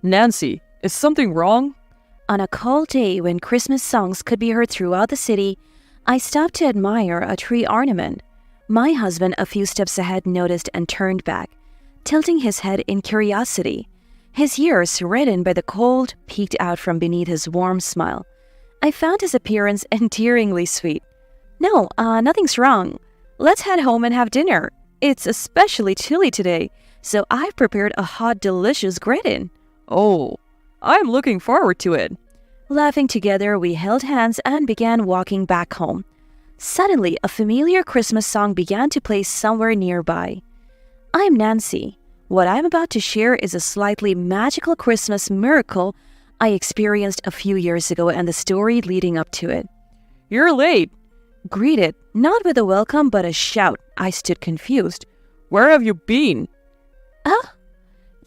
Nancy, is something wrong? On a cold day when Christmas songs could be heard throughout the city, I stopped to admire a tree ornament. My husband, a few steps ahead, noticed and turned back, tilting his head in curiosity. His ears, reddened by the cold, peeked out from beneath his warm smile. I found his appearance endearingly sweet. No, nothing's wrong. Let's head home and have dinner. It's especially chilly today, so I've prepared a hot, delicious gratin. Oh, I'm looking forward to it. Laughing together, we held hands and began walking back home. Suddenly, a familiar Christmas song began to play somewhere nearby. I'm Nancy. What I'm about to share is a slightly magical Christmas miracle I experienced a few years ago and the story leading up to it. You're late. Greeted, not with a welcome but a shout, I stood confused. Where have you been?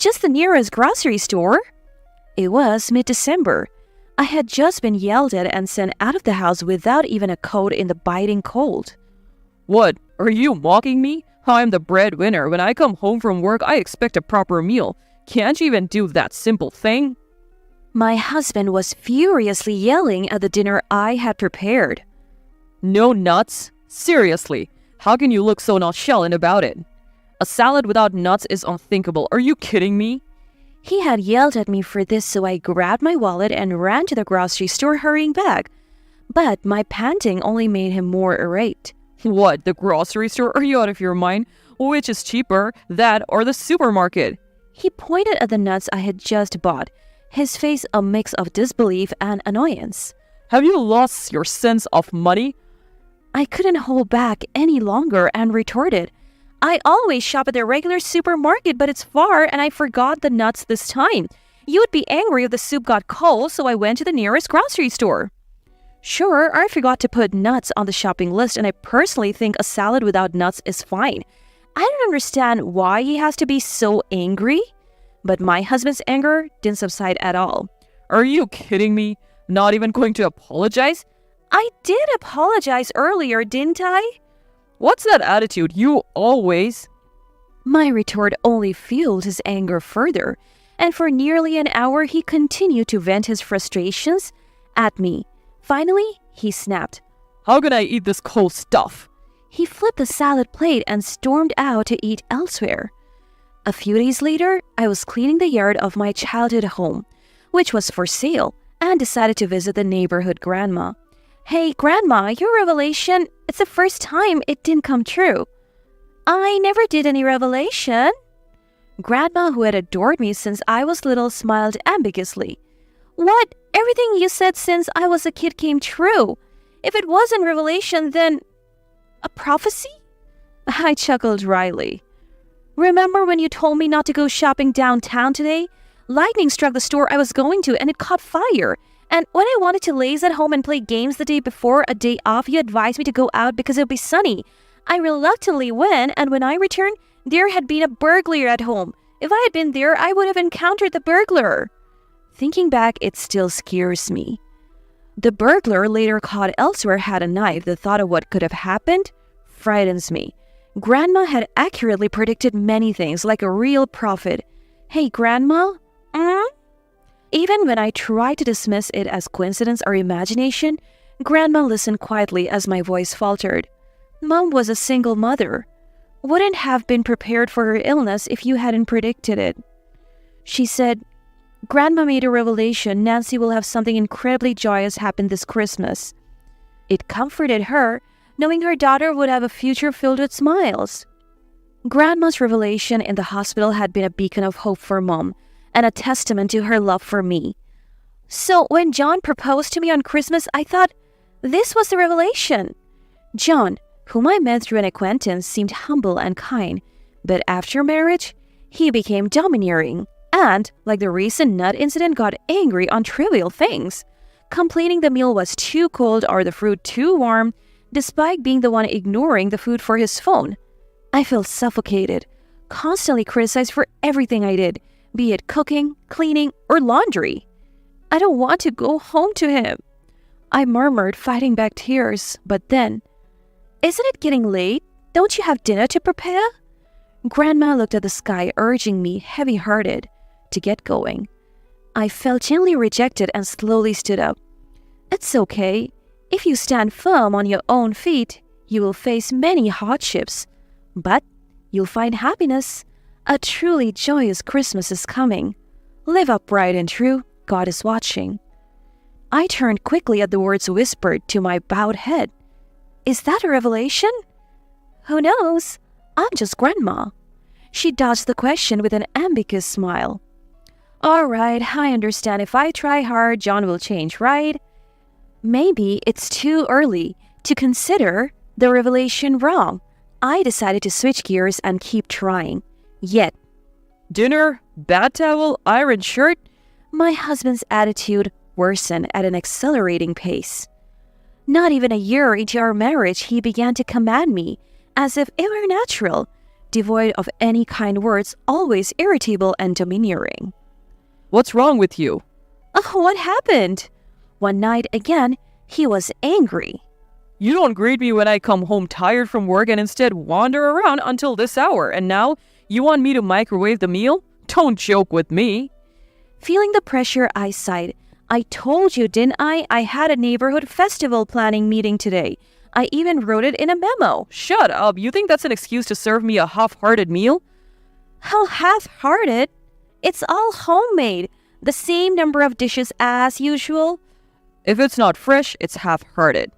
Just the nearest grocery store. It was mid-December. I had just been yelled at and sent out of the house without even a coat in the biting cold. What? Are you mocking me? I'm the breadwinner. When I come home from work, I expect a proper meal. Can't you even do that simple thing? My husband was furiously yelling at the dinner I had prepared. No nuts? Seriously, how can you look so nonchalant about it? A salad without nuts is unthinkable. Are you kidding me? He had yelled at me for this, so I grabbed my wallet and ran to the grocery store, hurrying back. But my panting only made him more irate. What, the grocery store? Are you out of your mind? Which is cheaper, that or the supermarket? He pointed at the nuts I had just bought, his face a mix of disbelief and annoyance. Have you lost your sense of money? I couldn't hold back any longer and retorted, I always shop at the regular supermarket, but it's far and I forgot the nuts this time. You would be angry if the soup got cold, so I went to the nearest grocery store. Sure, I forgot to put nuts on the shopping list, and I personally think a salad without nuts is fine. I don't understand why he has to be so angry. But my husband's anger didn't subside at all. Are you kidding me? Not even going to apologize? I did apologize earlier, didn't I? What's that attitude? You always... My retort only fueled his anger further, and for nearly an hour he continued to vent his frustrations at me. Finally, he snapped. How can I eat this cold stuff? He flipped the salad plate and stormed out to eat elsewhere. A few days later, I was cleaning the yard of my childhood home, which was for sale, and decided to visit the neighborhood grandma. Hey, Grandma, your revelation, it's the first time it didn't come true. I never did any revelation. Grandma, who had adored me since I was little, smiled ambiguously. What? Everything you said since I was a kid came true. If it wasn't revelation, then... a prophecy? I chuckled wryly. Remember when you told me not to go shopping downtown today? Lightning struck the store I was going to and it caught fire. And when I wanted to laze at home and play games the day before a day off, you advised me to go out because it would be sunny. I reluctantly went, and when I returned, there had been a burglar at home. If I had been there, I would have encountered the burglar. Thinking back, it still scares me. The burglar, later caught elsewhere, had a knife. The thought of what could have happened frightens me. Grandma had accurately predicted many things, like a real prophet. Hey, Grandma? Even when I tried to dismiss it as coincidence or imagination, Grandma listened quietly as my voice faltered. Mom was a single mother. Wouldn't have been prepared for her illness if you hadn't predicted it. She said, Grandma made a revelation. Nancy will have something incredibly joyous happen this Christmas. It comforted her, knowing her daughter would have a future filled with smiles. Grandma's revelation in the hospital had been a beacon of hope for Mom, and a testament to her love for me. So when John proposed to me on Christmas, I thought this was the revelation. John, whom I met through an acquaintance, seemed humble and kind, but after marriage, he became domineering and, like the recent nut incident, got angry on trivial things, complaining the meal was too cold or the fruit too warm, despite being the one ignoring the food for his phone. I felt suffocated, constantly criticized for everything I did, be it cooking, cleaning, or laundry. I don't want to go home to him. I murmured, fighting back tears, but then, isn't it getting late? Don't you have dinner to prepare? Grandma looked at the sky, urging me, heavy-hearted, to get going. I felt gently rejected and slowly stood up. It's okay. If you stand firm on your own feet, you will face many hardships. But you'll find happiness. A truly joyous Christmas is coming. Live upright and true. God is watching. I turned quickly at the words whispered to my bowed head. Is that a revelation? Who knows? I'm just Grandma. She dodged the question with an ambiguous smile. All right, I understand. If I try hard, John will change, right? Maybe it's too early to consider the revelation wrong. I decided to switch gears and keep trying. Yet, Dinner, bath towel, iron shirt. my husband's attitude worsened at an accelerating pace. Not even a year into our marriage, he began to command me as if it were natural, devoid of any kind words, always irritable and domineering. What's wrong with you? Oh, what happened? One night again, he was angry. You don't greet me when I come home tired from work and instead wander around until this hour, and now you want me to microwave the meal? Don't joke with me. Feeling the pressure, I sighed. I told you, didn't I? I had a neighborhood festival planning meeting today. I even wrote it in a memo. Shut up. You think that's an excuse to serve me a half-hearted meal? How half-hearted? It's all homemade. The same number of dishes as usual. If it's not fresh, it's half-hearted.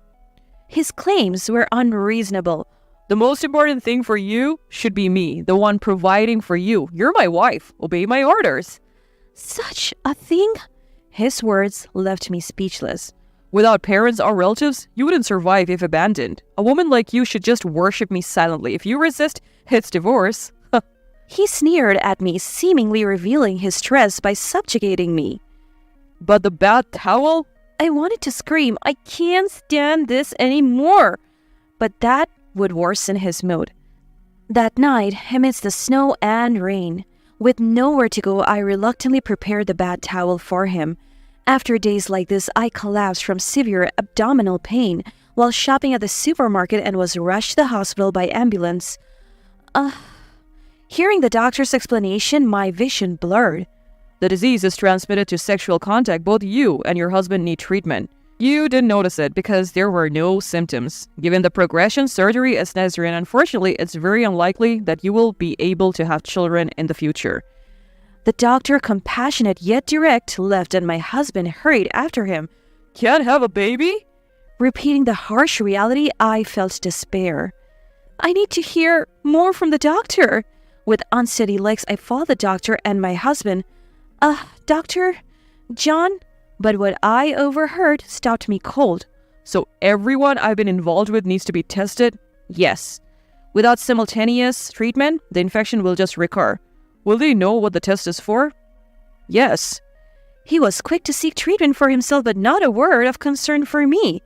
His claims were unreasonable. The most important thing for you should be me, the one providing for you. You're my wife. Obey my orders. Such a thing? His words left me speechless. Without parents or relatives, you wouldn't survive if abandoned. A woman like you should just worship me silently. If you resist, it's divorce. He sneered at me, seemingly revealing his stress by subjugating me. But the bath towel? I wanted to scream, I can't stand this anymore. But that would worsen his mood. That night, amidst the snow and rain, with nowhere to go, I reluctantly prepared the bath towel for him. After days like this, I collapsed from severe abdominal pain while shopping at the supermarket and was rushed to the hospital by ambulance. Hearing the doctor's explanation, my vision blurred. The disease is transmitted to sexual contact. Both you and your husband need treatment. You didn't notice it because there were no symptoms. Given the progression, surgery is necessary, and unfortunately, it's very unlikely that you will be able to have children in the future. The doctor, compassionate yet direct, left and my husband hurried after him. Can't have a baby? Repeating the harsh reality, I felt despair. I need to hear more from the doctor. With unsteady legs, I followed the doctor and my husband. Doctor? John? But what I overheard stopped me cold. So everyone I've been involved with needs to be tested? Yes. Without simultaneous treatment, the infection will just recur. Will they know what the test is for? Yes. He was quick to seek treatment for himself, but not a word of concern for me.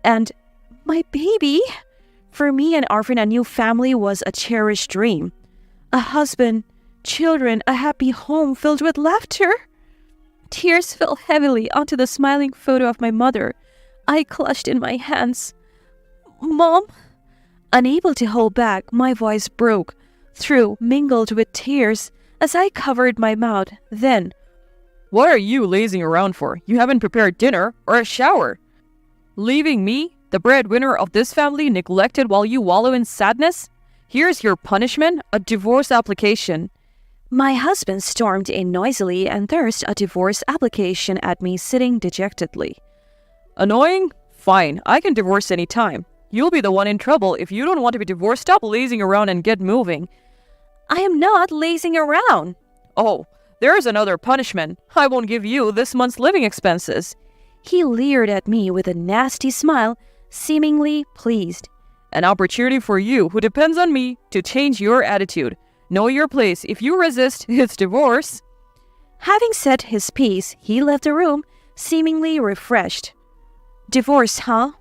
And my baby? For me, an orphan, a new family was a cherished dream. A husband, children, a happy home filled with laughter. Tears fell heavily onto the smiling photo of my mother. I clutched in my hands. Mom? Unable to hold back, my voice broke through, mingled with tears, as I covered my mouth. Then, what are you lazing around for? You haven't prepared dinner or a shower. Leaving me, the breadwinner of this family, neglected while you wallow in sadness? Here's your punishment, a divorce application. My husband stormed in noisily and thrust a divorce application at me, sitting dejectedly. Annoying? Fine, I can divorce any time. You'll be the one in trouble. If you don't want to be divorced, stop lazing around and get moving. I am not lazing around. Oh, there's another punishment. I won't give you this month's living expenses. He leered at me with a nasty smile, seemingly pleased. An opportunity for you, who depends on me, to change your attitude. Know your place. If you resist, it's divorce. Having said his piece, he left the room, seemingly refreshed. Divorce, huh?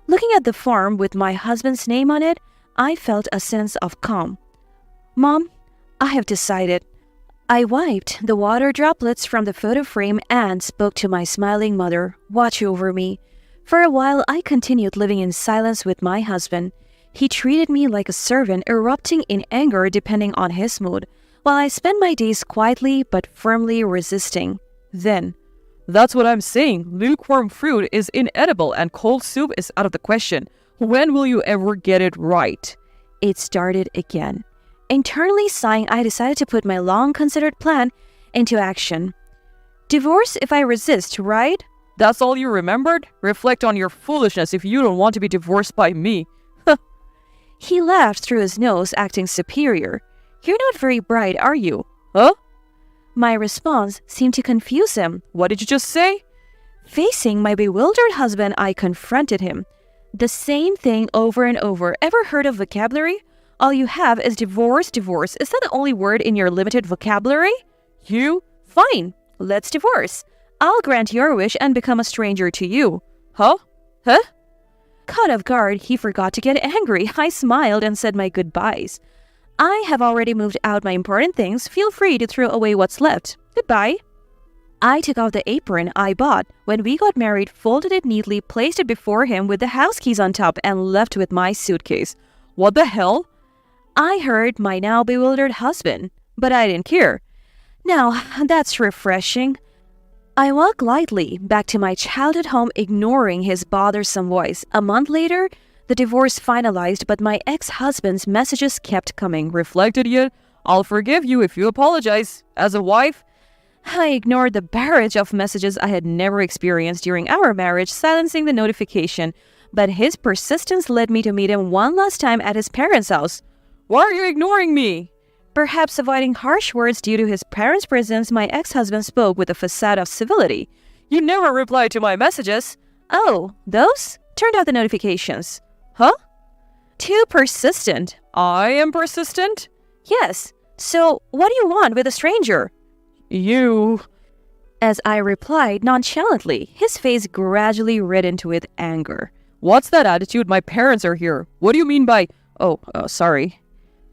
Looking at the form with my husband's name on it, I felt a sense of calm. Mom, I have decided. I wiped the water droplets from the photo frame and spoke to my smiling mother, watch over me. For a while, I continued living in silence with my husband. He treated me like a servant, erupting in anger depending on his mood, while I spent my days quietly but firmly resisting. Then, that's what I'm saying. Lukewarm fruit is inedible and cold soup is out of the question. When will you ever get it right? It started again. Internally sighing, I decided to put my long-considered plan into action. Divorce if I resist, right? That's all you remembered? Reflect on your foolishness if you don't want to be divorced by me. He laughed through his nose, acting superior. You're not very bright, are you? Huh? My response seemed to confuse him. What did you just say? Facing my bewildered husband, I confronted him. The same thing over and over. Ever heard of vocabulary? All you have is divorce, divorce. Is that the only word in your limited vocabulary? You? Fine. Let's divorce. I'll grant your wish and become a stranger to you. Huh? Caught off guard, he forgot to get angry. I smiled and said my goodbyes. I have already moved out my important things. Feel free to throw away what's left. Goodbye. I took out the apron I bought when we got married, folded it neatly, placed it before him with the house keys on top, and left with my suitcase. What the hell? I heard my now bewildered husband, but I didn't care. Now, that's refreshing. I walked lightly back to my childhood home, ignoring his bothersome voice. A month later, the divorce finalized, but my ex-husband's messages kept coming. Reflect, idiot. I'll forgive you if you apologize. As a wife, I ignored the barrage of messages I had never experienced during our marriage, silencing the notification. But his persistence led me to meet him one last time at his parents' house. Why are you ignoring me? Perhaps avoiding harsh words due to his parents' presence, my ex-husband spoke with a facade of civility. You never replied to my messages. Oh, those? Turned out the notifications. Huh? Too persistent. I am persistent? Yes. So, what do you want with a stranger? You... As I replied nonchalantly, his face gradually reddened with anger. What's that attitude? My parents are here. What do you mean by... sorry.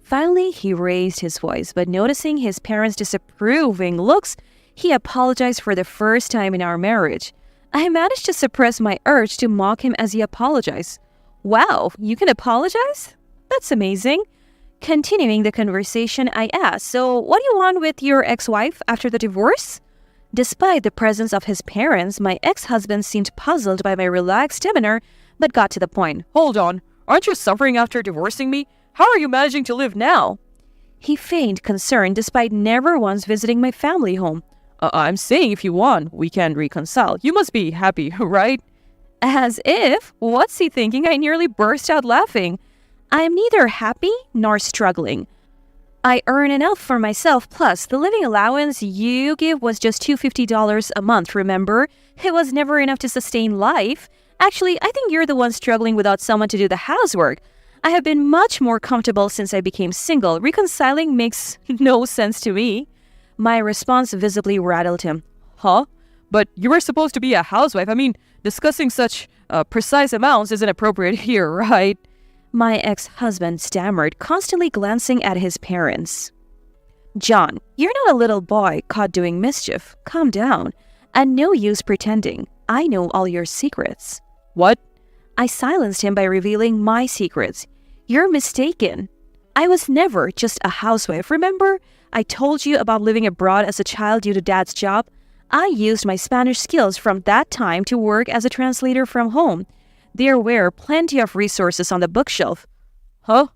Finally, he raised his voice, but noticing his parents' disapproving looks, he apologized for the first time in our marriage. I managed to suppress my urge to mock him as he apologized. Wow, you can apologize? That's amazing. Continuing the conversation, I asked, so what do you want with your ex-wife after the divorce? Despite the presence of his parents, my ex-husband seemed puzzled by my relaxed demeanor, but got to the point. Hold on. Aren't you suffering after divorcing me? How are you managing to live now? He feigned concern despite never once visiting my family home. I'm saying if you want, we can reconcile. You must be happy, right? As if? What's he thinking? I nearly burst out laughing. I am neither happy nor struggling. I earn enough for myself, plus the living allowance you give was just $250 a month, remember? It was never enough to sustain life. Actually, I think you're the one struggling without someone to do the housework. I have been much more comfortable since I became single. Reconciling makes no sense to me. My response visibly rattled him. Huh? But you were supposed to be a housewife. I mean, discussing such precise amounts isn't appropriate here, right? My ex-husband stammered, constantly glancing at his parents. John, you're not a little boy caught doing mischief. Calm down. And no use pretending. I know all your secrets. What? I silenced him by revealing my secrets. You're mistaken. I was never just a housewife, remember? I told you about living abroad as a child due to Dad's job. I used my Spanish skills from that time to work as a translator from home. There were plenty of resources on the bookshelf. Huh?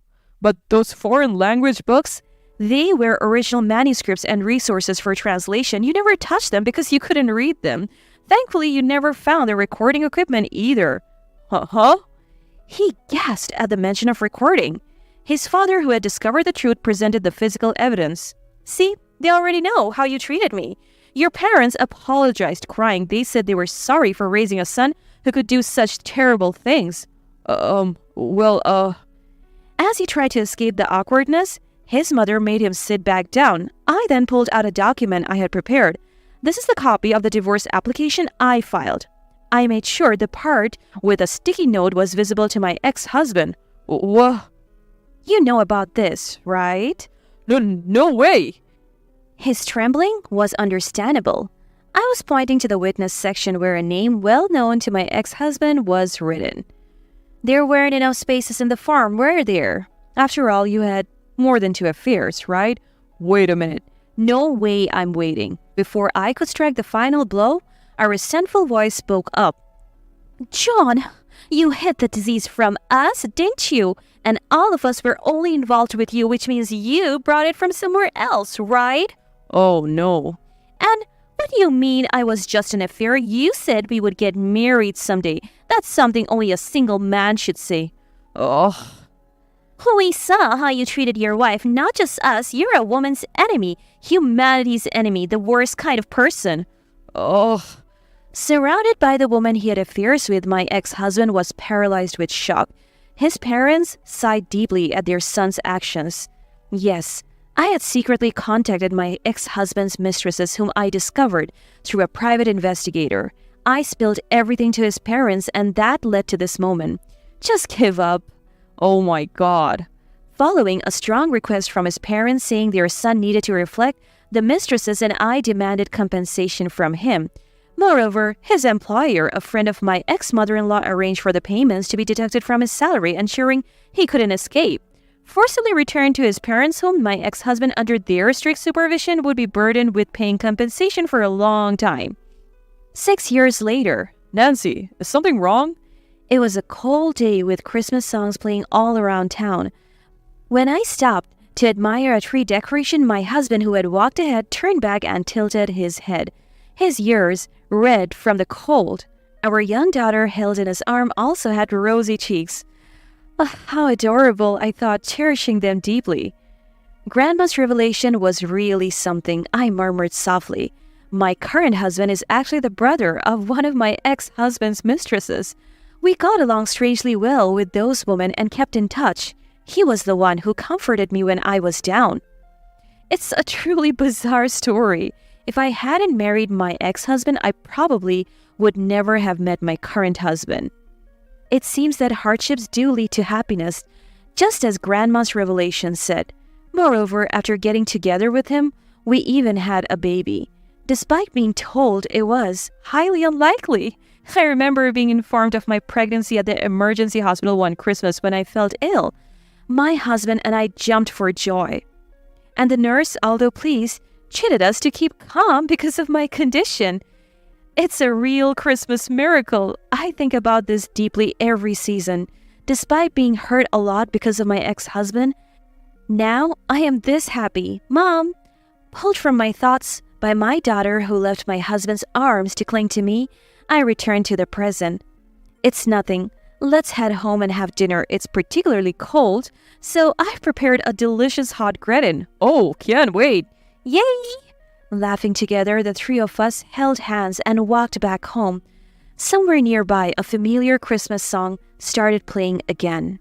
But those foreign language books? They were original manuscripts and resources for translation. You never touched them because you couldn't read them. Thankfully, you never found the recording equipment either. Huh? He gasped at the mention of recording. His father, who had discovered the truth, presented the physical evidence. See, they already know how you treated me. Your parents apologized, crying. They said they were sorry for raising a son who could do such terrible things. As he tried to escape the awkwardness, his mother made him sit back down. I then pulled out a document I had prepared. This is the copy of the divorce application I filed. I made sure the part with a sticky note was visible to my ex-husband. What? You know about this, right? No way! His trembling was understandable. I was pointing to the witness section where a name well known to my ex-husband was written. There weren't enough spaces in the form, were there? After all, you had more than 2 affairs, right? Wait a minute. No way I'm waiting. Before I could strike the final blow, a resentful voice spoke up. "John, you hid the disease from us, didn't you? And all of us were only involved with you, which means you brought it from somewhere else, right?" Oh no. "And what do you mean I was just an affair? You said we would get married someday. That's something only a single man should say." Oh. "We saw how you treated your wife, not just us. You're a woman's enemy, humanity's enemy, the worst kind of person." Oh. Surrounded by the woman he had affairs with, my ex-husband was paralyzed with shock. His parents sighed deeply at their son's actions. Yes, I had secretly contacted my ex-husband's mistresses, whom I discovered through a private investigator. I spilled everything to his parents, and that led to this moment. Just give up. Oh my God. Following a strong request from his parents saying their son needed to reflect, the mistresses and I demanded compensation from him. Moreover, his employer, a friend of my ex-mother-in-law, arranged for the payments to be deducted from his salary, ensuring he couldn't escape. Forcibly returned to his parents' home, my ex-husband, under their strict supervision, would be burdened with paying compensation for a long time. 6 years later. Nancy, is something wrong? It was a cold day with Christmas songs playing all around town. When I stopped to admire a tree decoration, my husband, who had walked ahead, turned back and tilted his head. His ears, red from the cold. Our young daughter, held in his arm, also had rosy cheeks. Oh, how adorable, I thought, cherishing them deeply. Grandma's revelation was really something, I murmured softly. My current husband is actually the brother of one of my ex-husband's mistresses. We got along strangely well with those women and kept in touch. He was the one who comforted me when I was down. It's a truly bizarre story. If I hadn't married my ex-husband, I probably would never have met my current husband. It seems that hardships do lead to happiness, just as Grandma's revelation said. Moreover, after getting together with him, we even had a baby, despite being told it was highly unlikely. I remember being informed of my pregnancy at the emergency hospital one Christmas when I felt ill. My husband and I jumped for joy. And the nurse, although pleased, chided us to keep calm because of my condition. It's a real Christmas miracle. I think about this deeply every season. Despite being hurt a lot because of my ex-husband, now I am this happy. Mom! Pulled from my thoughts by my daughter, who left my husband's arms to cling to me, I returned to the present. It's nothing. Let's head home and have dinner. It's particularly cold, so I've prepared a delicious hot gratin. Oh, can't wait. Yay! Laughing together, the three of us held hands and walked back home. Somewhere nearby, a familiar Christmas song started playing again.